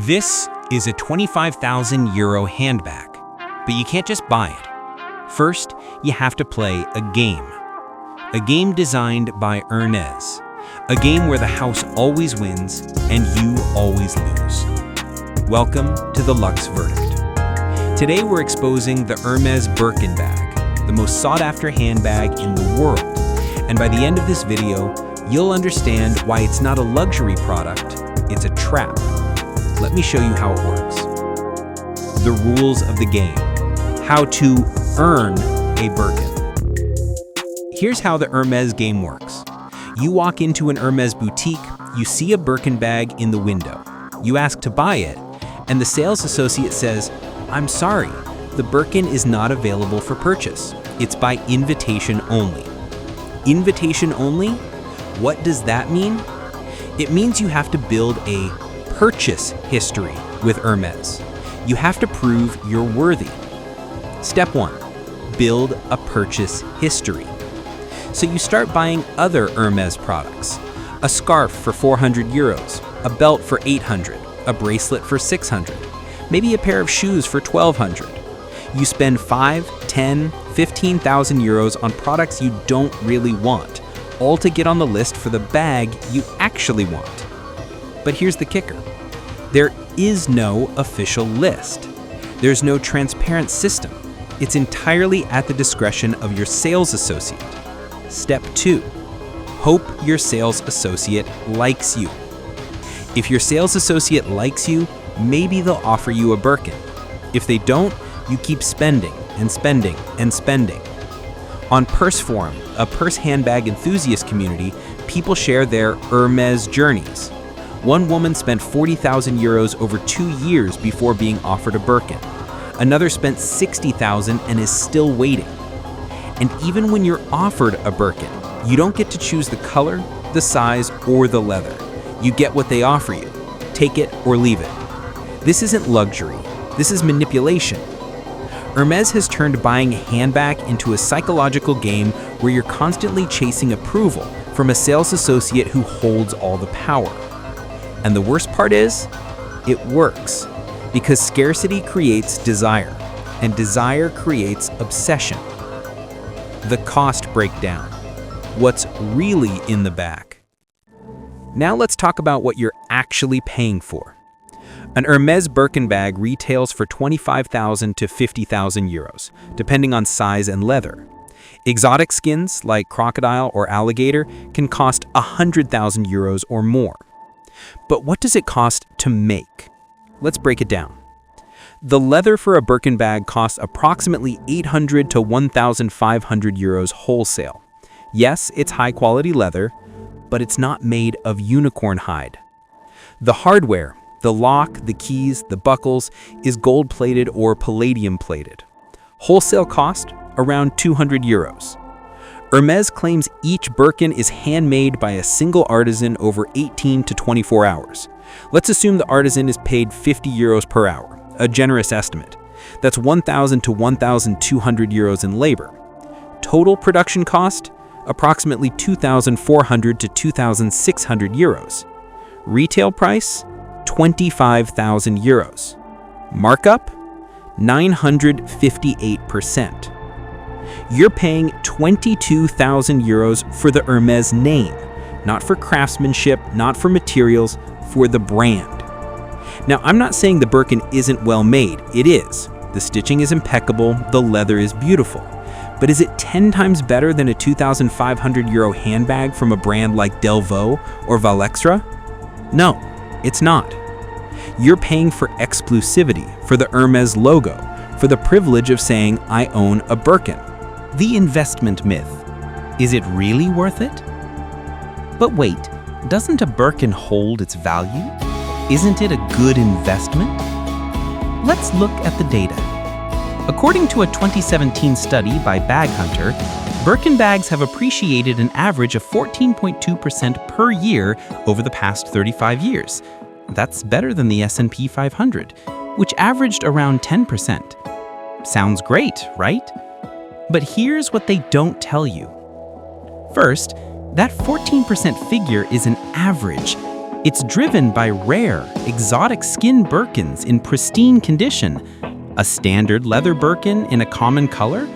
This is a 25,000 euro handbag, but you can't just buy it. First, you have to play a game. A game designed by Hermès. A game where the house always wins and you always lose. Welcome to the Lux Verdict. Today we're exposing the Hermès Birkin bag, the most sought-after handbag in the world. And by the end of this video, you'll understand why it's not a luxury product, it's a trap. Let me show you how it works. The rules of the game. How to earn a Birkin. Here's how the Hermès game works. You walk into an Hermès boutique, you see a Birkin bag in the window. You ask to buy it, and the sales associate says, "I'm sorry, the Birkin is not available for purchase. It's by invitation only." Invitation only? What does that mean? It means you have to build a purchase history with Hermès. You have to prove you're worthy. Step 1, build a purchase history. So you start buying other Hermès products. A scarf for 400 euros, a belt for 800, a bracelet for 600, maybe a pair of shoes for 1,200. You spend 5, 10, 15,000 euros on products you don't really want, all to get on the list for the bag you actually want. But here's the kicker. There is no official list. There's no transparent system. It's entirely at the discretion of your sales associate. Step 2, hope your sales associate likes you. If your sales associate likes you, maybe they'll offer you a Birkin. If they don't, you keep spending and spending and spending. On Purse Forum, a purse handbag enthusiast community, people share their Hermès journeys. One woman spent 40,000 euros over 2 years before being offered a Birkin. Another spent 60,000 and is still waiting. And even when you're offered a Birkin, you don't get to choose the color, the size, or the leather. You get what they offer you. Take it or leave it. This isn't luxury. This is manipulation. Hermès has turned buying a handbag into a psychological game where you're constantly chasing approval from a sales associate who holds all the power. And the worst part is, it works, because scarcity creates desire, and desire creates obsession. The cost breakdown. What's really in the bag? Now let's talk about what you're actually paying for. An Hermès Birkin bag retails for 25,000 to 50,000 euros, depending on size and leather. Exotic skins, like crocodile or alligator, can cost 100,000 euros or more. But what does it cost to make? Let's break it down. The leather for a Birkin bag costs approximately 800 to 1,500 euros wholesale. Yes, it's high-quality leather, but it's not made of unicorn hide. The hardware, the lock, the keys, the buckles, is gold-plated or palladium-plated. Wholesale cost, around 200 euros. Hermès claims each Birkin is handmade by a single artisan over 18 to 24 hours. Let's assume the artisan is paid 50 euros per hour, a generous estimate. That's 1,000 to 1,200 euros in labor. Total production cost, approximately 2,400 to 2,600 euros. Retail price, 25,000 euros. Markup, 958%. You're paying 22,000 euros for the Hermès name, not for craftsmanship, not for materials, for the brand. Now, I'm not saying the Birkin isn't well made. It is. The stitching is impeccable, the leather is beautiful. But is it 10 times better than a 2,500 euro handbag from a brand like Delvaux or Valextra? No, it's not. You're paying for exclusivity, for the Hermès logo, for the privilege of saying, "I own a Birkin." The investment myth. Is it really worth it? But wait, doesn't a Birkin hold its value? Isn't it a good investment? Let's look at the data. According to a 2017 study by Bag Hunter, Birkin bags have appreciated an average of 14.2% per year over the past 35 years. That's better than the S&P 500, which averaged around 10%. Sounds great, right? But here's what they don't tell you. First, that 14% figure is an average. It's driven by rare, exotic skin Birkins in pristine condition. A standard leather Birkin in a common color?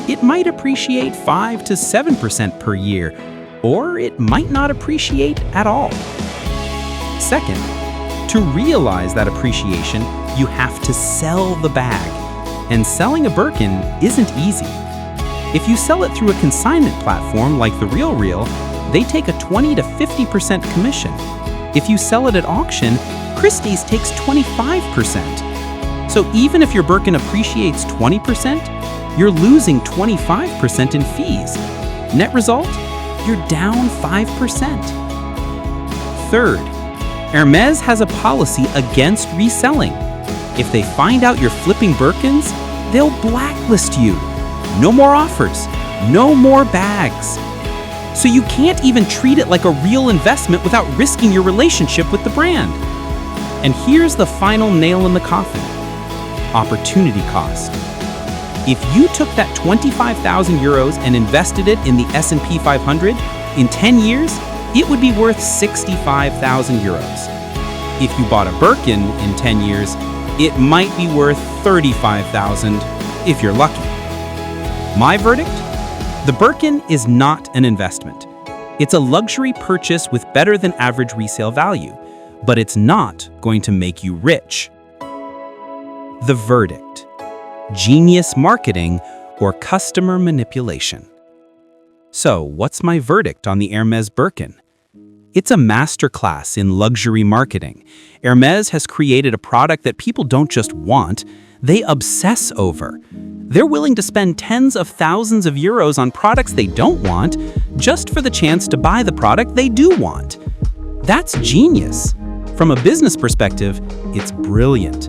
It might appreciate 5 to 7% per year, or it might not appreciate at all. Second, to realize that appreciation, you have to sell the bag. And selling a Birkin isn't easy. If you sell it through a consignment platform like The RealReal, they take a 20 to 50% commission. If you sell it at auction, Christie's takes 25%. So even if your Birkin appreciates 20%, you're losing 25% in fees. Net result, you're down 5%. Third, Hermès has a policy against reselling. If they find out you're flipping Birkins, they'll blacklist you. No more offers, no more bags. So you can't even treat it like a real investment without risking your relationship with the brand. And here's the final nail in the coffin: opportunity cost. If you took that 25,000 euros and invested it in the S&P 500, in 10 years, it would be worth 65,000 euros. If you bought a Birkin in 10 years, it might be worth 35,000 if you're lucky. My verdict? The Birkin is not an investment. It's a luxury purchase with better than average resale value, but it's not going to make you rich. The verdict: genius marketing or customer manipulation. So, what's my verdict on the Hermès Birkin? It's a masterclass in luxury marketing. Hermès has created a product that people don't just want, they obsess over. They're willing to spend tens of thousands of euros on products they don't want just for the chance to buy the product they do want. That's genius. From a business perspective, it's brilliant.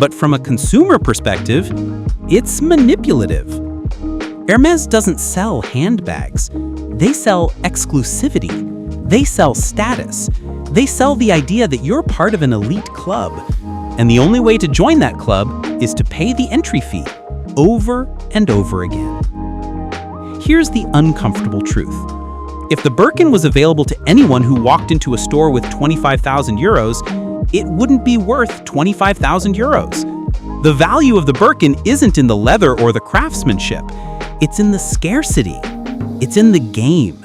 But from a consumer perspective, it's manipulative. Hermès doesn't sell handbags. They sell exclusivity. They sell status. They sell the idea that you're part of an elite club. And the only way to join that club is to pay the entry fee over and over again. Here's the uncomfortable truth. If the Birkin was available to anyone who walked into a store with 25,000 euros, it wouldn't be worth 25,000 euros. The value of the Birkin isn't in the leather or the craftsmanship. It's in the scarcity. It's in the game.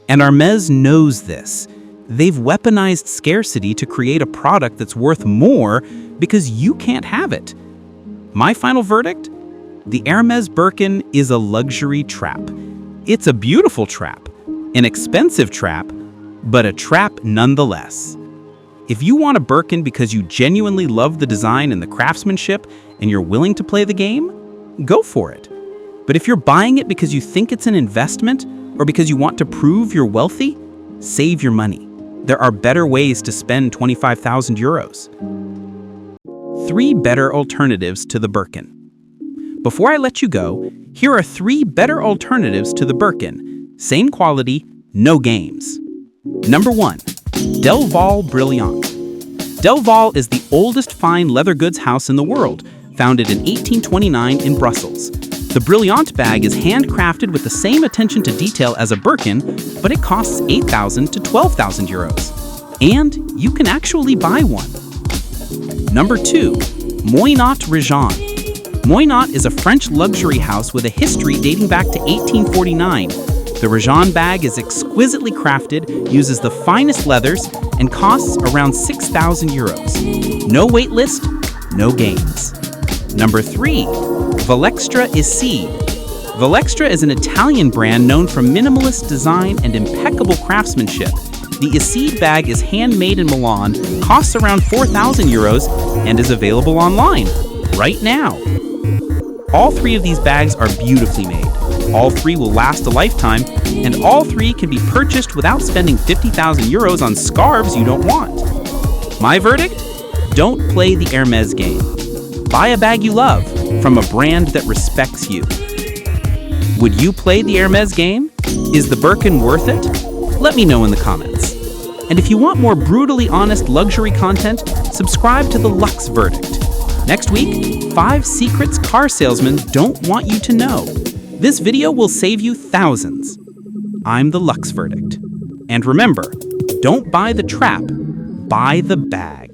And Hermès knows this. They've weaponized scarcity to create a product that's worth more because you can't have it. My final verdict? The Hermès Birkin is a luxury trap. It's a beautiful trap, an expensive trap, but a trap nonetheless. If you want a Birkin because you genuinely love the design and the craftsmanship and you're willing to play the game, go for it. But if you're buying it because you think it's an investment or because you want to prove you're wealthy, save your money. There are better ways to spend 25,000 euros. 3 better alternatives to the Birkin. Before I let you go, here are 3 better alternatives to the Birkin. Same quality, no games. Number 1, Delval Brilliant. Delval is the oldest fine leather goods house in the world, founded in 1829 in Brussels. The Brilliant bag is handcrafted with the same attention to detail as a Birkin, but it costs 8,000 to 12,000 euros. And you can actually buy one. Number 2, Moynat Regent. Moynat is a French luxury house with a history dating back to 1849. The Regent bag is exquisitely crafted, uses the finest leathers, and costs around 6,000 euros. No wait list, no games. Number 3, Valextra Issy. Valextra is an Italian brand known for minimalist design and impeccable craftsmanship. The Issy bag is handmade in Milan, costs around 4,000 euros, and is available online right now. All 3 of these bags are beautifully made. All 3 will last a lifetime, and all 3 can be purchased without spending 50,000 euros on scarves you don't want. My verdict? Don't play the Hermès game. Buy a bag you love from a brand that respects you. Would you play the Hermès game? Is the Birkin worth it? Let me know in the comments. And if you want more brutally honest luxury content, subscribe to the Lux Verdict. Next week, 5 secrets car salesmen don't want you to know. This video will save you thousands. I'm the Lux Verdict. And remember, don't buy the trap, buy the bag.